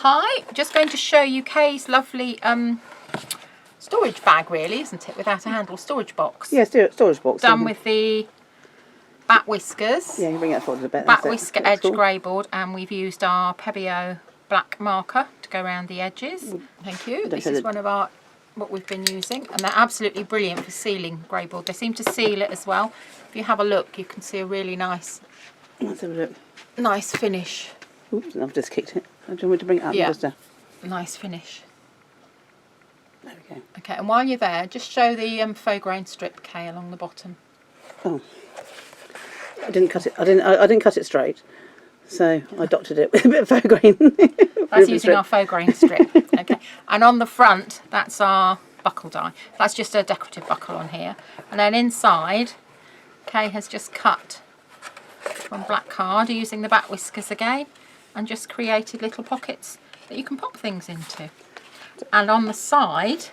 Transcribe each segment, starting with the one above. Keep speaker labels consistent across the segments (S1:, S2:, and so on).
S1: Hi, just going to show you Kay's lovely storage bag, really, isn't it? Without a handle, storage box.
S2: Yes, storage box.
S1: Done with the bat whiskers.
S2: Yeah, you bring that forward a bit.
S1: Bat whisker edge grey board, and we've used our Pebeo black marker to go around the edges. Thank you. This is one of our what we've been using, and they're absolutely brilliant for sealing grey board. They seem to seal it as well. If you have a look, you can see a really nice,
S2: Let's have a look.
S1: Nice finish.
S2: Oops, I've just kicked it. I don't want to bring it up.
S1: Yeah.
S2: Just
S1: nice finish.
S2: There we go.
S1: Okay, and while you're there, just show the faux grain strip, Kay, along the bottom.
S2: Oh, I didn't cut it. I didn't cut it straight, so I dotted it with a bit of faux grain.
S1: That's using our faux grain strip. Okay, and on the front, that's our buckle die. That's just a decorative buckle on here, and then inside, Kay has just cut from black card using the bat whiskers again, and just created little pockets that you can pop things into. And on the side,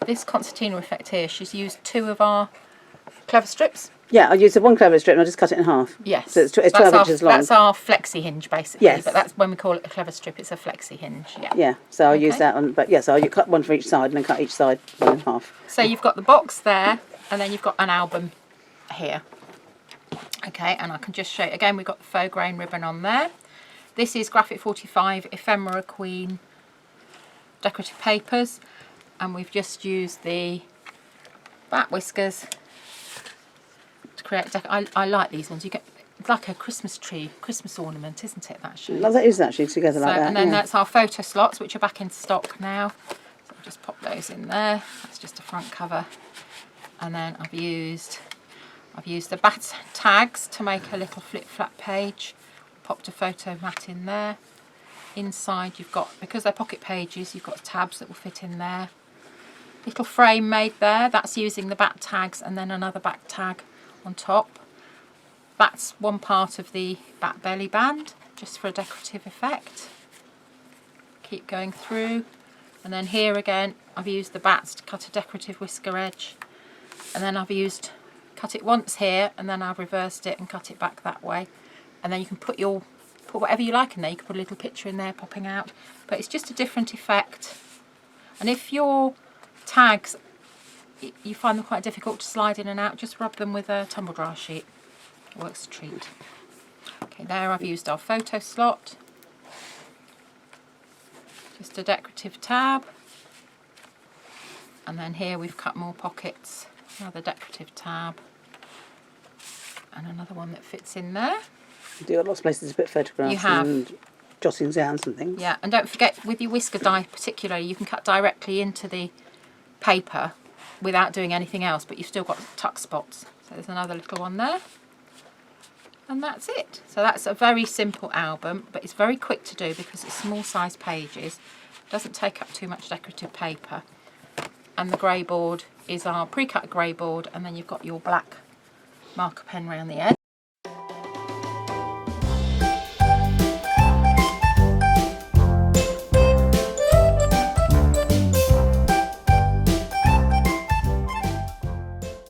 S1: this concertina effect here, she's used 2 of our clever strips.
S2: Yeah, I used the one clever strip and I just cut it in half.
S1: Yes.
S2: So it's 12 inches long.
S1: That's our flexi hinge, basically.
S2: Yes.
S1: But that's when we call it a clever strip, it's a flexi hinge. Yeah.
S2: Yeah, so I'll use that on, but yes, I'll cut one for each side and then cut each side one in half.
S1: So you've got the box there, and then you've got an album here. Okay, and I can just show you, again, we've got the faux grain ribbon on there. This is Graphic 45 Ephemera Queen decorative papers, and we've just used the bat whiskers to create I like these ones. You get, it's like a Christmas tree, Christmas ornament, isn't it, that shape?
S2: Well, that is actually together like that.
S1: And then that's our photo slots, which are back in stock now. So I'll just pop those in there. That's just a front cover. And then I've used the bat tags to make a little flip-flap page. Popped a photo mat in there. Inside you've got, because they're pocket pages, you've got tabs that will fit in there. Little frame made there, that's using the bat tags and then another back tag on top. That's one part of the bat belly band, just for a decorative effect. Keep going through, and then here again I've used the bats to cut a decorative whisker edge, and then I've cut it once here, and then I've reversed it and cut it back that way. And then you can put whatever you like in there. You can put a little picture in there popping out, but it's just a different effect. And if your tags, you find them quite difficult to slide in and out, just rub them with a tumble dryer sheet. It works a treat. Okay, there I've used our photo slot. Just a decorative tab. And then here we've cut more pockets. Another decorative tab. And another one that fits in there.
S2: You do lots of places to put photographs
S1: you have.
S2: And jottings down and things.
S1: Yeah, and don't forget, with your whisker die particularly, you can cut directly into the paper without doing anything else, but you've still got tuck spots. So there's another little one there. And that's it. So that's a very simple album, but it's very quick to do because it's small size pages. It doesn't take up too much decorative paper. And the grey board is our pre-cut grey board, and then you've got your black marker pen around the edge.